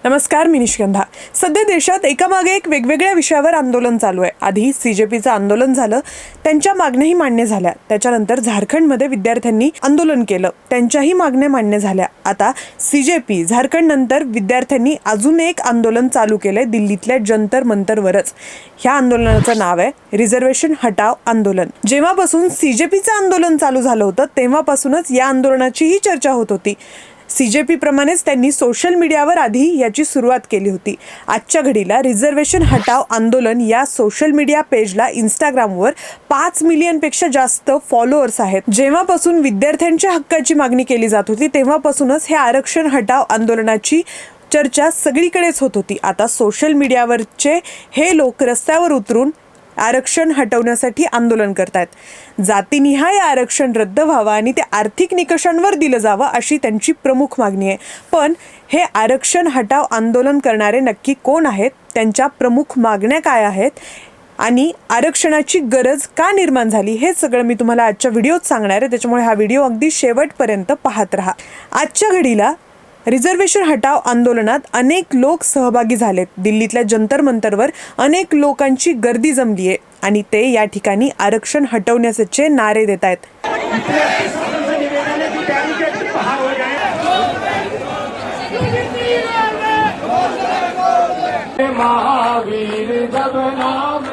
नमस्कार, मी निष्गंधा. सध्या देशात एकामागे एक वेगवेगळ्या विषयावर आंदोलन चालू आहे. आधी सीजेपीचं आंदोलन झालं, त्यांच्या मागण्याही मान्य झाल्या. त्याच्यानंतर झारखंडमध्ये विद्यार्थ्यांनी आंदोलन केलं, त्यांच्याही मागण्या मान्य झाल्या. आता सीजेपी झारखंड नंतर विद्यार्थ्यांनी अजून एक आंदोलन चालू केलंय दिल्लीतल्या जंतर मंतरवरच. ह्या आंदोलनाचं नाव आहे रिझर्वेशन हटाव आंदोलन. जेव्हापासून सीजेपीचं आंदोलन चालू झालं होतं तेव्हापासूनच या आंदोलनाचीही चर्चा होत होती. सीजेपी प्रमाणेच त्यांनी सोशल मीडियावर आधी याची सुरुवात केली होती. आजच्या घडीला रिझर्वेशन हटाव आंदोलन या सोशल मीडिया पेजला इंस्टाग्रामवर 5 मिलियनपेक्षा जास्त फॉलोअर्स आहेत. जेव्हापासून विद्यार्थ्यांच्या हक्काची मागणी केली जात होती तेव्हापासूनच हे आरक्षण हटाव आंदोलनाची चर्चा सगळीकडेच होत होती. आता सोशल मीडियावरचे हे लोक रस्त्यावर उतरून आरक्षण हटवण्यासाठी आंदोलन करतायत. जातीनिहाय आरक्षण रद्द व्हावं आणि ते आर्थिक निकषांवर दिलं जावं अशी त्यांची प्रमुख मागणी आहे. पण हे आरक्षण हटाव आंदोलन करणारे नक्की कोण आहेत, त्यांच्या प्रमुख मागण्या काय आहेत आणि आरक्षणाची गरज का निर्माण झाली, हे सगळं मी तुम्हाला आजच्या व्हिडिओत सांगणार आहे. त्याच्यामुळे हा व्हिडिओ अगदी शेवटपर्यंत पाहत राहा. आजच्या घडीला रिझर्वेशन हटाव आंदोलनात अनेक लोक सहभागी झालेत. दिल्लीतल्या जंतर मंतरवर अनेक लोकांची गर्दी जमली आहे आणि ते या ठिकाणी आरक्षण हटवण्याचे नारे देत आहेत. महावीर जब नाम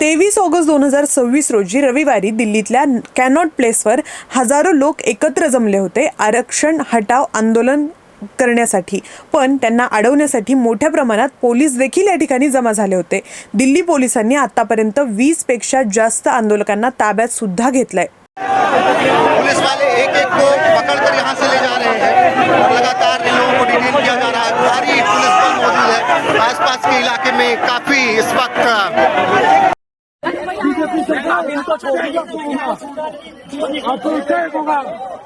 23 ऑगस्ट 2026 रोजी रविवारी दिल्लीतल्या कॅनॉट प्लेसवर हजारो लोक एकत्र जमले होते आरक्षण हटाव आंदोलन करण्यासाठी. पण त्यांना अडवण्यासाठी मोठ्या प्रमाणात पोलीस देखील या ठिकाणी जमा झाले होते. दिल्ली पोलिसांनी आतापर्यंत 20 पेक्षा जास्त आंदोलकांना ताब्यात सुद्धा घेतलंय. पुलिस वाले एक एक को पकड़कर यहाँ से ले जा रहे हैं और लगातार इन लोगों को डिटेन किया जा रहा है. भारी पुलिस बल मौजूद है. आसपास के इलाके में काफी इस वक्त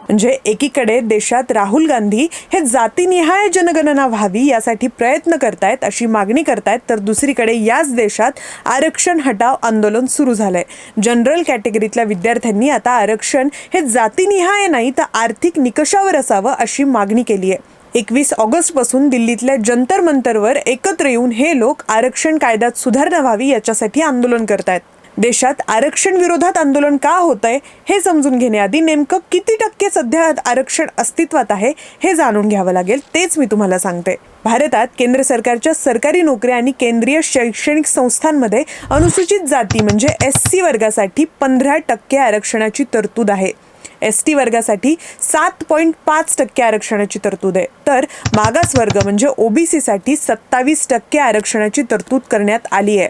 म्हणजे एकीकडे देशात राहुल गांधी हे जातीनिहाय जनगणना व्हावी यासाठी प्रयत्न करतायत, अशी मागणी करतायत, तर दुसरीकडे याच देशात आरक्षण हटाव आंदोलन सुरू झालंय. जनरल कॅटेगरीतल्या विद्यार्थ्यांनी आता आरक्षण हे जातीनिहाय नाही तर आर्थिक निकषावर असावं अशी मागणी केली आहे. 21 ऑगस्ट पासून दिल्लीतल्या जंतर मंतरवर एकत्र येऊन हे लोक आरक्षण कायद्यात सुधारणा व्हावी याच्यासाठी आंदोलन करतायत. देशात आरक्षण विरोधात आंदोलन का होतंय हे समजून घेण्याआधी नेमकं किती टक्के सध्या आरक्षण अस्तित्वात आहे हे जाणून घ्यावं लागेल. तेच मी तुम्हाला सांगते. भारतात केंद्र सरकारच्या सरकारी नोकऱ्या आणि केंद्रीय शैक्षणिक संस्थांमध्ये अनुसूचित जाती म्हणजे SC वर्गासाठी 15% आरक्षणाची तरतूद आहे. ST वर्गासाठी 7.5% आरक्षणाची तरतूद आहे. तर मागास वर्ग म्हणजे OBC साठी 27% आरक्षणाची तरतूद करण्यात आली आहे.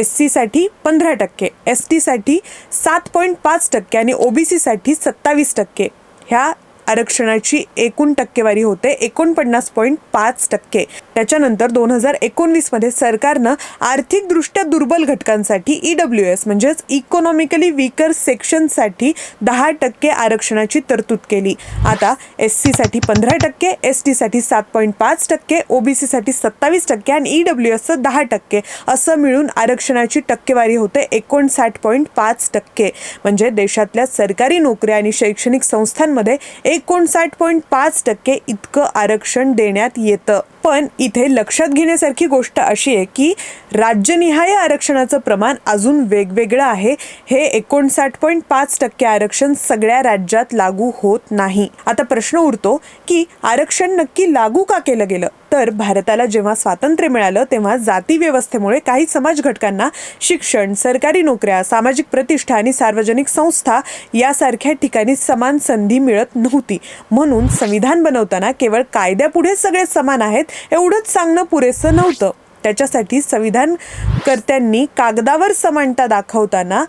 SC साठी 15%, ST साठी 7.5% आणि OBC साठी 27%. ह्या आरक्षणाची एकूण टक्केवारी होते 49.5%. त्याच्यानंतर 2019 मध्ये सरकारनं आर्थिकदृष्ट्या दुर्बल घटकांसाठी EWS म्हणजेच इकॉनॉमिकली वीकर सेक्शनसाठी 10% आरक्षणाची तरतूद केली. आता SC साठी 15%, ST साठी 7.5%, OBC साठी 27% आणि EWS 10%, असं मिळून आरक्षणाची टक्केवारी होते 59.5%. म्हणजे देशातल्या सरकारी नोकऱ्या आणि शैक्षणिक संस्थांमध्ये 59.5% इतकं आरक्षण देण्यात येतं. पण इथे लक्षात घेण्यासारखी गोष्ट अशी आहे की राज्यनिहाय आरक्षणाचं प्रमाण अजून वेगवेगळं आहे. हे 59.5% आरक्षण सगळ्या राज्यात लागू होत नाही. आता प्रश्न उरतो की आरक्षण नक्की लागू का केलं गेलं. तर भारताला जेव्हा स्वातंत्र्य मिळालं तेव्हा जाती व्यवस्थेमुळे काही समाज घटकांना शिक्षण, सरकारी नोकऱ्या, सामाजिक प्रतिष्ठा आणि सार्वजनिक संस्था यासारख्या ठिकाणी समान संधी मिळत नव्हती. म्हणून संविधान बनवताना केवळ कायद्यापुढे सगळे समान आहेत एवढंच सांगणं पुरेसं नव्हतं. त्याच्यासाठी संविधानकर्त्यांनी कागदावर समानता दाखवताना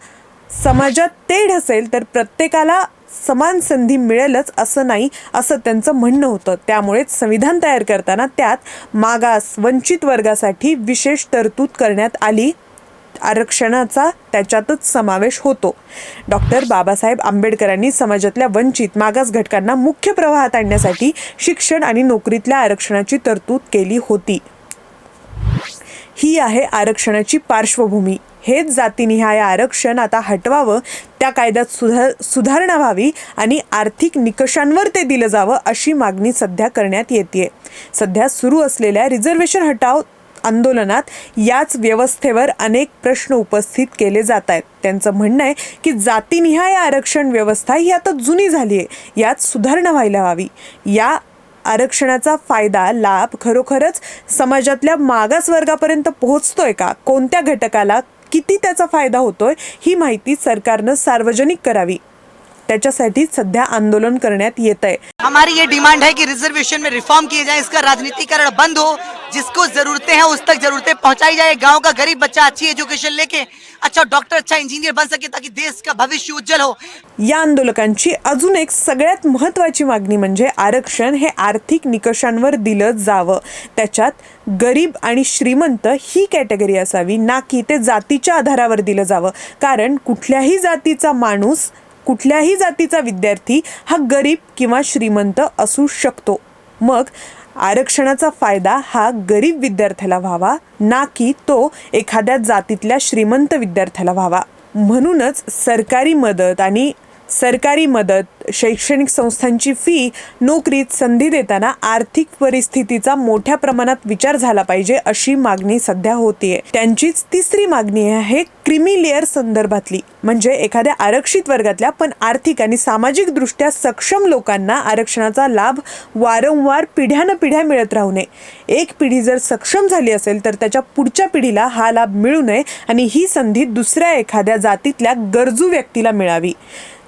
समाजात तेढ असेल तर प्रत्येकाला समान संधी मिळेलच असं नाही, असं त्यांचं म्हणणं होतं. त्यामुळेच संविधान तयार करताना त्यात मागास वंचित वर्गासाठी विशेष तरतूद करण्यात आली. आरक्षणाचा त्याच्यातच समावेश होतो. डॉक्टर बाबासाहेब आंबेडकरांनी समाजातल्या वंचित मागास घटकांना मुख्य प्रवाहात आणण्यासाठी शिक्षण आणि नोकरीतल्या आरक्षणाची तरतूद केली होती. ही आहे आरक्षणाची पार्श्वभूमी. हेच जातीनिहाय आरक्षण आता हटवावं, त्या कायद्यात सुधारणा व्हावी आणि आर्थिक निकषांवर ते दिलं जावं अशी मागणी सध्या करण्यात येते. सध्या सुरू असलेल्या रिझर्वेशन हटाव आंदोलनात याच व्यवस्थेवर अनेक प्रश्न उपस्थित केले जात आहेत. त्यांचं म्हणणं आहे की जातीनिहाय आरक्षण व्यवस्था ही आता जुनी झाली आहे, यात सुधारणा व्हायला हवी. या आरक्षणाचा फायदा लाभ खरोखरच समाजातल्या मागासवर्गापर्यंत पोहोचतोय का, कोणत्या घटकाला किती त्याचा फायदा होतोय, ही माहिती सरकारनं सार्वजनिक करावी. त्याच्यासाठी सध्या आंदोलन करण्यात येत आहे. हमारी ये डिमांड है कि रिजर्वेशन में रिफॉर्म किए जाए, इसका राजनीतिकरण बंद हो, जिसको जरूरतें हैं उस तक जरूरतें पहुंचाई जाए, गांव का गरीब बच्चा अच्छी एजुकेशन लेके अच्छा डॉक्टर अच्छा इंजीनियर बन सके ताकि देश का भविष्य उज्जवल हो. या आंदोलकांची अजून एक सगळ्यात महत्त्वाची मागणी म्हणजे आरक्षण हे आर्थिक निकषांवर दिलं जावं. त्याच्यात गरीब आणि श्रीमंत ही कॅटेगरी असावी, ना की ते जातीच्या आधारावर दिलं जावं. कारण कुठल्याही जातीचा माणूस, कुठल्याही जातीचा विद्यार्थी हा गरीब किंवा श्रीमंत असू शकतो. मग आरक्षणाचा फायदा हा गरीब विद्यार्थ्याला व्हावा, ना की तो एखाद्या जातीतल्या श्रीमंत विद्यार्थ्याला व्हावा. म्हणूनच सरकारी मदत, शैक्षणिक संस्थांची फी, नोकरीत संधी देताना आर्थिक परिस्थितीचा मोठ्या प्रमाणात विचार झाला पाहिजे अशी मागणी सध्या होतीये. त्यांचीच तिसरी मागणी आहे क्रीमी लेअर संदर्भातली, म्हणजे एखाद्या आरक्षित वर्गातल्या पण आर्थिक आणि सामाजिक दृष्ट्या सक्षम लोकांना आरक्षणाचा लाभ वारंवार पिढ्यानपिढ्या मिळत राहू नये. एक पिढी जर सक्षम झाली असेल तर त्याच्या पुढच्या पिढीला हा लाभ मिळू नये आणि ही संधी दुसऱ्या एखाद्या जातीतल्या गरजू व्यक्तीला मिळावी.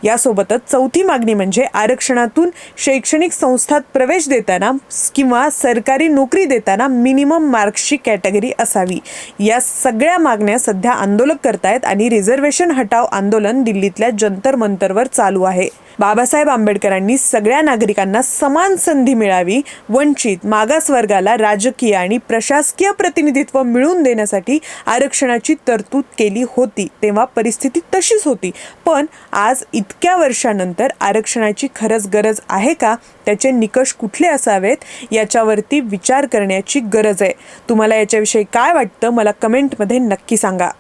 यासोबतच चौथी मागणी म्हणजे आरक्षणातून शैक्षणिक संस्थात प्रवेश देताना किंवा सरकारी नोकरी देताना मिनिमम मार्क्सची कॅटेगरी असावी. या सगळ्या मागण्या सध्या आंदोलक करतायत आणि रिझर्वेशन हटाव आंदोलन दिल्लीतल्या जंतर मंतरवर चालू आहे. बाबासाहेब आंबेडकरांनी सगळ्या नागरिकांना समान संधी मिळावी, वंचित मागासवर्गाला राजकीय आणि प्रशासकीय प्रतिनिधित्व मिळवून देण्यासाठी आरक्षणाची तरतूद केली होती. तेव्हा परिस्थिती तशीच होती. पण आज इतक्या वर्षानंतर आरक्षणाची खरंच गरज आहे का, त्याचे निकष कुठले असावेत याच्यावरती विचार करण्याची गरज आहे. तुम्हाला याच्याविषयी काय वाटतं मला कमेंटमध्ये नक्की सांगा.